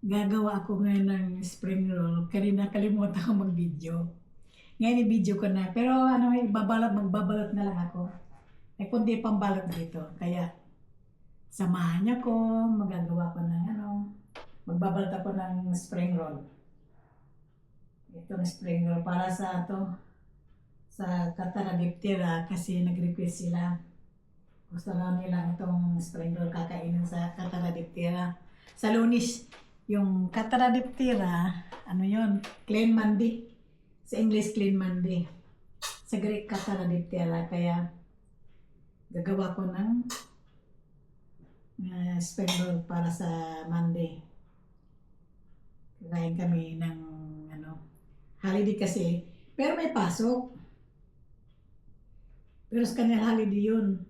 Gagawa ako ngayon ng spring roll. Kanina kalimutan ko mag-video. Ngayon i-video ko na. Pero ano, magbabalot na lang ako. May kundi pang balot dito. Kaya samahan niyo ko. Magagawa ko ng magbabalot ako ng spring roll. Itong spring roll para sa sa Kataradiptera kasi nag-request sila. Gusto na nila itong spring roll kakainin sa Kataradiptera. Sa Lunis, yung Kataradiptera, yun? Clean Monday. Sa English, Clean Monday. Sa Greek, Kataradiptera. Kaya, gagawa ko ng spring roll para sa Monday. Kakain kami ng holiday kasi. Pero may pasok. Pero sa kanila holiday yun.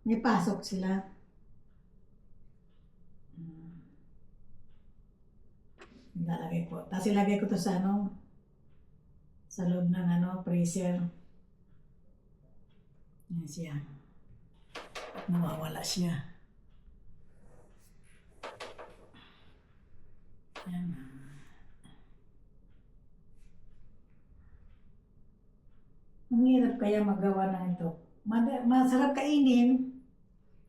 May pasok sila. Ilalagay ko. Tapos ilagay ko to sa sa loob ng freezer. Yan siya. At nawawala siya. Yan. Ang hirap kaya magawa na ito. Masarap kainin.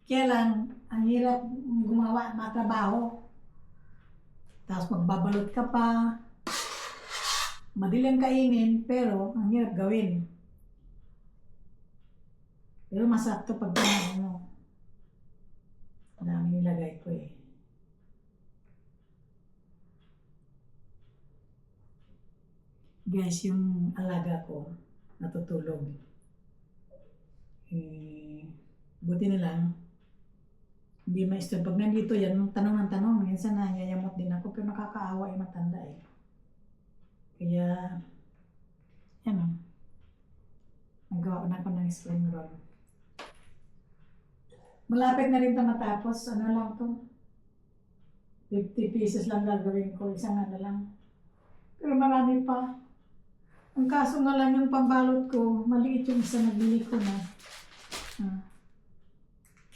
Kaya lang, ang hirap gumawa, matrabaho. Tapos magbabalot ka pa. Madilang kainin, pero ang hirap gawin. Pero masarap to pag dami nilagay ko eh. Guys, yung alaga ko, natutulog. Buti na lang, hindi ma-stop. Pag nandito yan, tanong ng tanong, minsan nayayamot din ako, pero nakakaawa yung matanda eh. Kaya, nagawa na ako ng spring roll. Malapit na rin ito matapos, lang to, 50 pieces lang gagawin ko, isang lang. Pero marami pa. Ang kaso nga lang yung pambalot ko, maliit yung isa nabili ko na.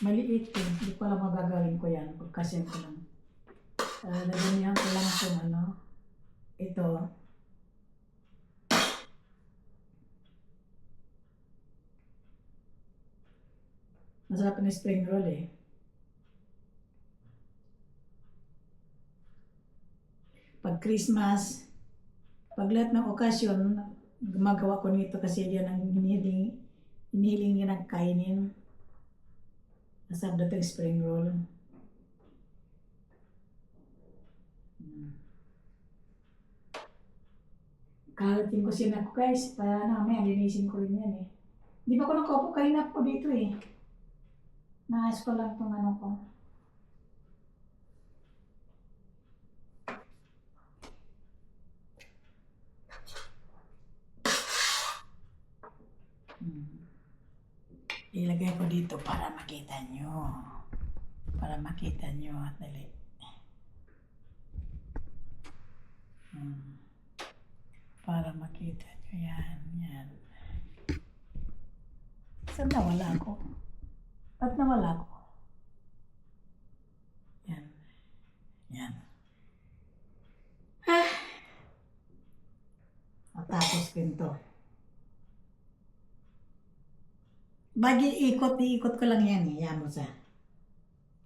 Maliit eh. Hindi ko alam magagawin ko yan. Pagkasyan ko lang. Nagamihan ko lang itong ito. Masarap na spring roll eh. Pag Christmas, pag lahat ng okasyon, gumagawa ko nito kasi yan ang hinihiling niya ng kainin. Masarap na itong spring roll. Kalating ko siya ako guys, para namin alinisin ko rin yan eh. Di ba ko nakaupo kanina po dito eh. Naayos ko lang itong ko. Ilagay ko dito para makita nyo. Para makita nyo. Dali. Para makita nyo yan. Yan. Saan nawala ko? Ba't nawala ko? Yan. Yan. Matapos ko ito. Bagi ikot ko lang yan eh. Yan mo sa.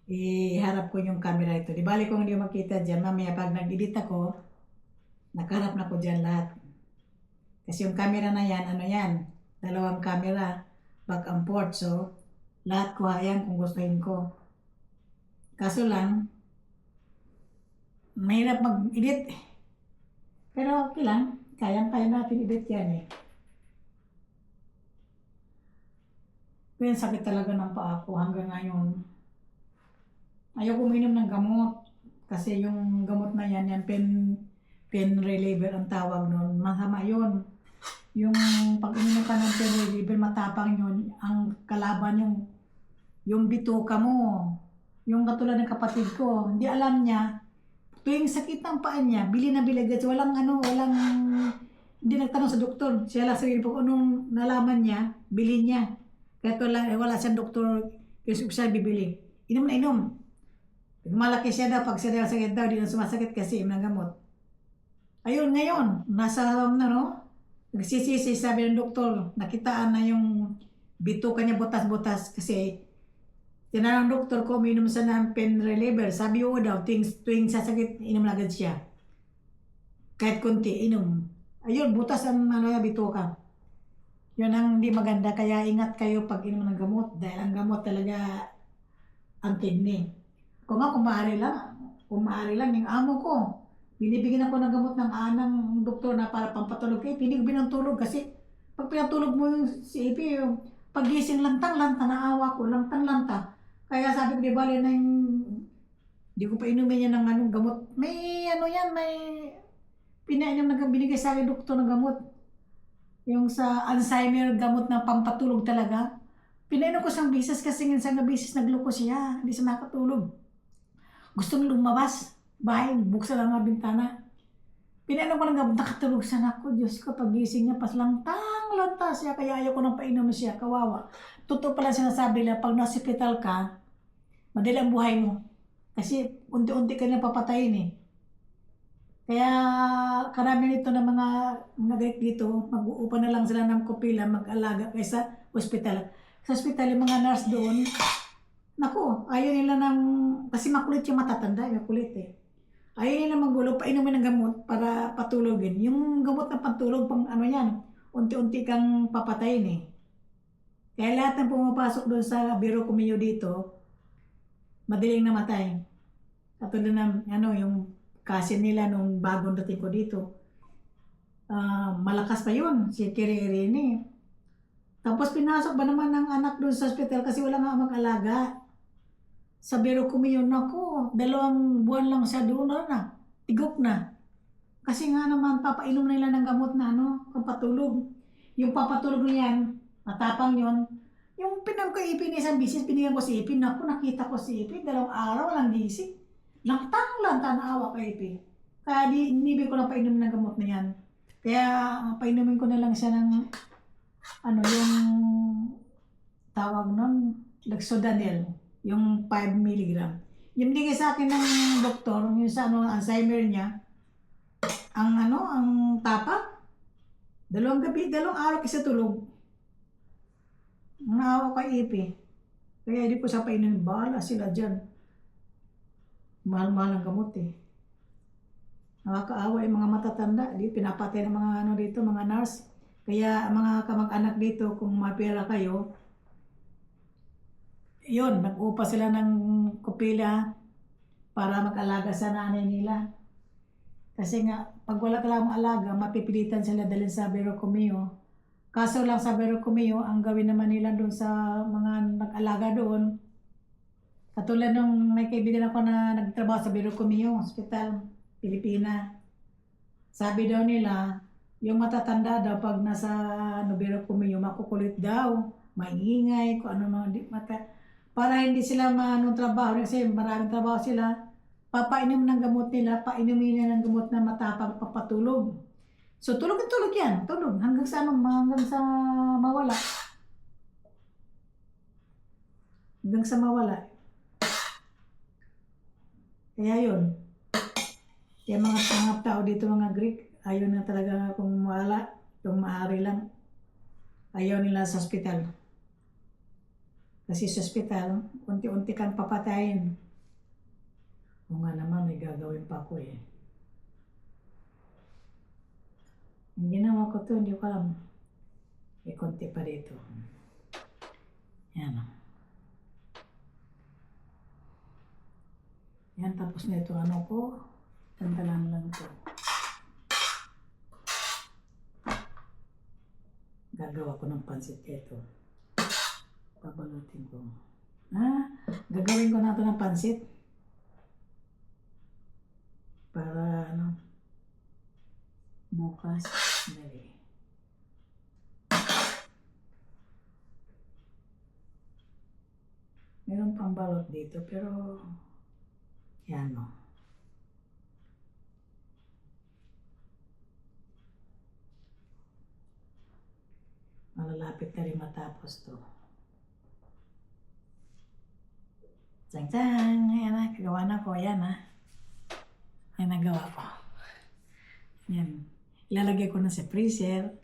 Iharap ko yung camera ito. Di bali kung hindi makita dyan, mamaya pag nag-edit ako, nakaharap na ko dyan lahat. Kasi yung camera na yan, yan? Dalawang camera, back and forth. So, lahat ko hayan kung gustuhin ko. Kaso lang, mahirap mag-edit. Pero okay lang. Kaya natin edit yan eh. Pero sakit talaga ng paa ko hanggang ngayon. Ayaw uminom ng gamot. Kasi yung gamot na yan pain reliever ang tawag nun. Masama yun. Yung pag uminom ka ng pain reliever, matapang yun. Ang kalaban yung bituka mo. Yung katulad ng kapatid ko, hindi alam niya. Tuwing sakit ng paa niya, bili na bili. Walang hindi nagtanong sa doktor. Siya lang sabihin po, nung nalaman niya, bili niya. Kaya wala siyang doktor, kasi siya bibili. Inom na inom. Pag malaki siya daw, pag siya daw sakit daw, di na sumasakit kasi ng gamot. Ayun, ngayon, nasa, no? Nagsisisi, sabi ng doktor, nakitaan na yung bituka niya butas-butas kasi tinanong ng doktor ko, uminom siya ng pain reliever. Sabi ko daw, tuwing sasakit, inom na agad siya. Kahit konti, inom. Ayun, butas ang bituka. Yun ang hindi maganda, kaya ingat kayo pag inom ng gamot dahil ang gamot talaga ang kidney. Kung nga, kung maaari lang, yung amo ko, binibigyan ako ng gamot ng anang doktor na para pampatulog kayo, hindi ko binantulog kasi pag pinatulog mo yung si Ipi, yung pagising lantang-lanta, naawa ko, lantang-lanta. Kaya sabi ko, di bali na yung, di ko pa inumin yan ng anong gamot. May ano yan, may pinainom na binigay sa akin doktor ng gamot. Yung sa Alzheimer gamot na pampatulog talaga. Pinainom ko siyang bisis kasi isang bisis nagluko siya, hindi siya makatulog. Gustong lumabas, bahay, buksan ang mga bintana. Pinainom ko ng gamot, nakatulog siya. Ako, Diyos ko, pagising niya, lantang-lanta siya, kaya ayaw ko nang painom siya, kawawa. Totoo pala sinasabi nila, pag nasa-hospital ka, madali ang buhay mo. Kasi unti-unti ka na papatayin eh. Kaya karami nito ng mga galit dito, mag-uupa na lang sila ng kopila, mag-alaga kaysa ospital. Sa ospital, yung mga nurse doon, naku, ayaw nila ng, kasi makulit yung matatanda, makulit eh. Ayaw nila magulo, painumin ng gamot para patulogin. Yung gamot na pantulog, pang ano yan, unti-unti kang papatayin eh. Kaya lahat ng pumapasok doon sa Biro Kumio dito, madaling namatay. Katulad ng, yung kasi nila nung bagong dating ko dito. Malakas pa yun, si Kiri Irene. Tapos pinasok ba naman ng anak doon sa hospital kasi wala nga mag-alaga. Sa Biro Kumio, ako, 2 buwan lang siya doon na, tigok na. Kasi nga naman, papainom nila ng gamot na pampatulog. Yung papatulog niyan, matapang yon. Yung pinagkaipin isang bisis, binigyan ko si Ipin. Ako, nakita ko si Ipin, 2 araw, walang gising. Lantang-lanta naawa kay Ipin. Kaya inibig ko lang painom ng gamot na yan. Kaya painumin ko na lang siya ng, yung tawag nun, Lexodanil, yung 5 mg. Yung binigay sa akin ng doktor, yung sa Alzheimer niya, ang tapak, 2 araw kasi tulog. Naawa kay Ipi. Kaya hindi ko sa painumin, bahala sila dyan. Mahal-mahal ang gamot eh. Nakakaawa yung mga matatanda. Di pinapatay ng mga dito, mga nurse. Kaya mga kamag-anak dito, kung mapira kayo, yun, nag-upa sila ng kupila para mag-alaga sa nanay nila. Kasi nga, pag wala ka lang alaga, mapipilitan sila dalhin sa Biro Kumio. Kaso lang sa Biro Kumio, ang gawin naman nila doon sa mga nag-alaga doon, katulad nung may kaibigan ako na nagtrabaho sa Biro Kumio, Hospital, Pilipina. Sabi daw nila, yung matatanda daw pag nasa Biro Kumio, makukulit daw, maingay, kung ano mga para hindi sila trabaho, kasi maraming trabaho sila, papainom ng gamot nila, painumin nila ng gamot na matapang papatulog. So tulog yan, tulog, hanggang sa mawala. Hanggang sa mawala. Kaya yun. Kaya mga tao dito, mga Greek, ayaw na talaga kung wala, kung maaari lang. Ayaw nila sa ospital. Kasi sa ospital, unti-unti kang papatayin. O nga naman, may gagawin pa ako eh. Yung ginawa ko to, hindi ko alam. May konti pa dito. Yan. Yan, tapos na ito ko. Tantalan lang to. Gagawa ko ng pansit ito. Babalutin ko. Gagawin ko na ito ng pansit. Para bukas. Dali. Meron pang balot dito pero yan malalapit na rin matapos to. Tang-tang! Ayan na, kagawa na ko. Ayan na. Ayan nagawa ko. Ayan. Ilalagay ko na sa freezer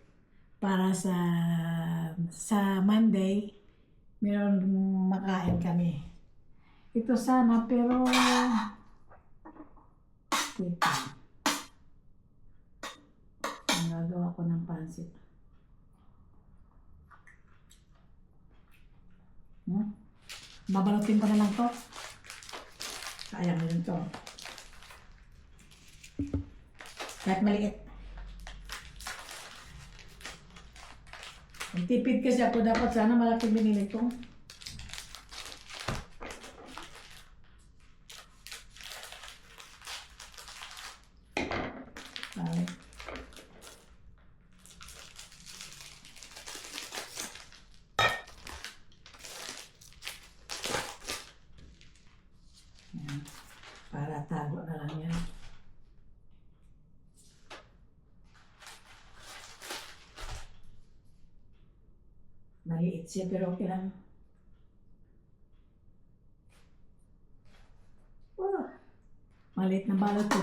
para sa Monday, meron makain kami. Ito sana, pero wait lang. Nagagawa ko ng pansit. Babalutin ko na lang to. Sayang na yun to. Kahit maliit. Nagtipid kasi ako, dapat sana malaking binili ko. Ay. Ayan. Para tago na lang yan. Maliit siya pero okay lang. Oh, maliit na balot to.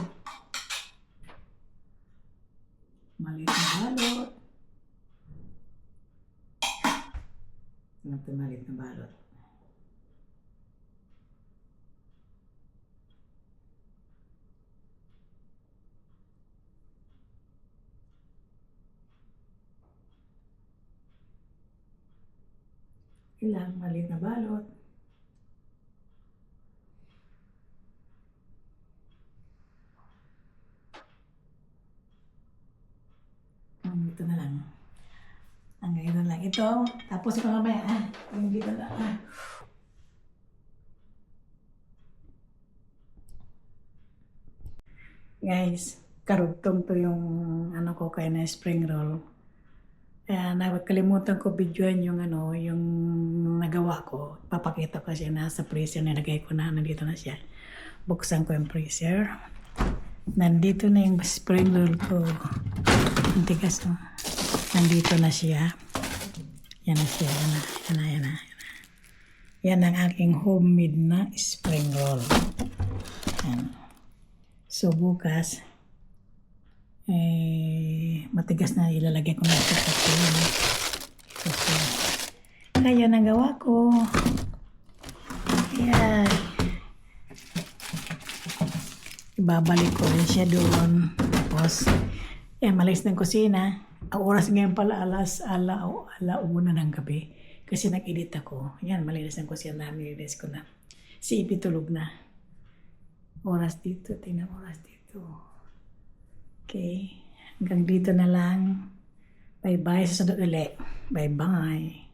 Maliit na balot. Ano ito maliit na balot? Ilang maliit na balot. Ito na lang. Hanggang ito lang. Ito, tapos ito mamaya. Yung dito na. Guys, karugtong to yung ano ko kaya na spring roll. Kaya nakalimutan ko videoan yung yung nagawa ko. Papakita ko siya na sa freezer, nilagay ko na, nandito na siya. Buksan ko yung freezer. Nandito na yung spring roll ko. Ang tigas no. Nandito na siya. Yan na siya. Yan na. Yan ang aking homemade na spring roll. Yan. So bukas, matigas na ilalagay ko na ito sa kulay. So, kaya nagawa ko. Yan. Ibabalik ko rin siya doon. Tapos, malis ng kusina. Ang oras ngayon pala alauna ng gabi. Kasi nag-edit ako. Yan, malinis ng kusina namin. Nilinis ko na. Si Ipi tulog na. Oras dito. Tingnan oras dito. Okay. Hanggang dito na lang. Bye-bye. Sa sunod ulit. Bye-bye.